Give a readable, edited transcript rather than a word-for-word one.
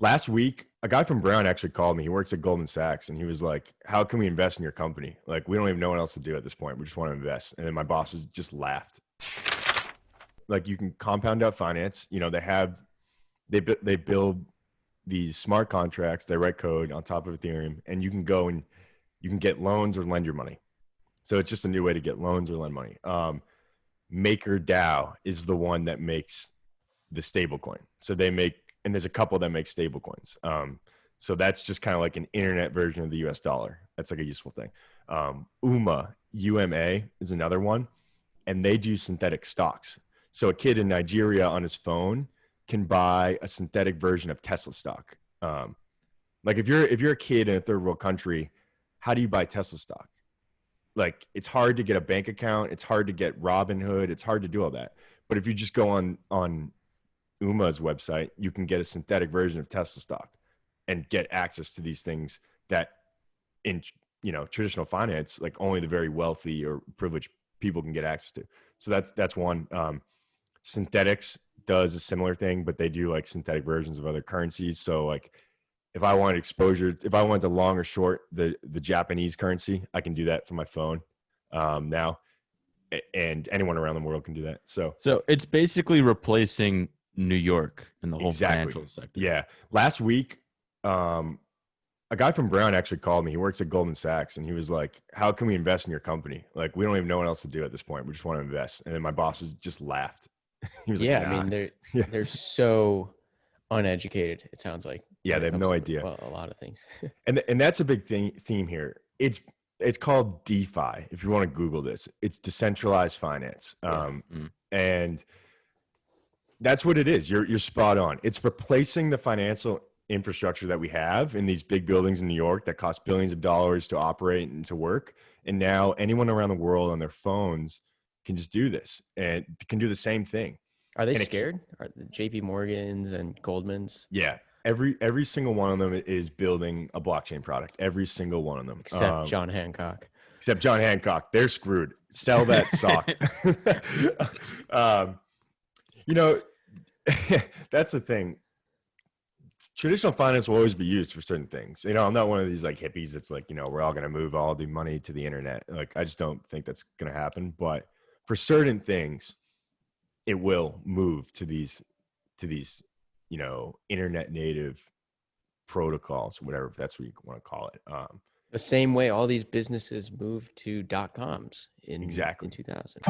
Last week, a guy from Brown actually called me. He works at Goldman Sachs, and he was like, "How can we invest in your company? Like, we don't even know what else to do at this point. We just want to invest." And then my boss was just laughed. Like, you can compound out finance. You know, they build these smart contracts. They write code on top of Ethereum, and you can go and you can get loans or lend your money. So it's just a new way to get loans or lend money. MakerDAO is the one that makes the stablecoin. So they make, and there's a couple that make stablecoins. So that's just kind of like an internet version of the US dollar. That's like a useful thing. UMA is another one, and they do synthetic stocks. So a kid in Nigeria on his phone can buy a synthetic version of Tesla stock. Like if you're a kid in a third world country, how do you buy Tesla stock? Like, it's hard to get a bank account. It's hard to get Robinhood. It's hard to do all that. But if you just go on UMA's website, you can get a synthetic version of Tesla stock and get access to these things that in, traditional finance, like only the very wealthy or privileged people can get access to. So that's one. Synthetics does a similar thing, but they do like synthetic versions of other currencies. So like, if I want exposure, if I want to long or short the Japanese currency, I can do that from my phone now, and anyone around the world can do that. So it's basically replacing New York in the whole financial sector. Yeah. Last week, a guy from Brown actually called me. He works at Goldman Sachs, and he was like, "How can we invest in your company? Like, we don't even know what else to do at this point. We just want to invest." And then my boss was just laughed. He was like, "Nah." I mean, they're so uneducated, it sounds like. Yeah, they have no idea. Well, a lot of things. and that's a big theme here. It's called DeFi. If you want to Google this, it's decentralized finance. And that's what it is. You're spot on. It's replacing the financial infrastructure that we have in these big buildings in New York that cost billions of dollars to operate and to work. And now anyone around the world on their phones can just do this and can do the same thing. Are they scared? Are the JP Morgans and Goldmans? Yeah. Every single one of them is building a blockchain product. Every single one of them. Except John Hancock. Except John Hancock. They're screwed. Sell that sock. That's the thing. Traditional finance will always be used for certain things. I'm not one of these like hippies that's like, we're all going to move all the money to the internet. Like, I just don't think that's going to happen. But for certain things, it will move to these internet native protocols, whatever, if that's what you want to call it. The same way all these businesses moved to .coms in 2000.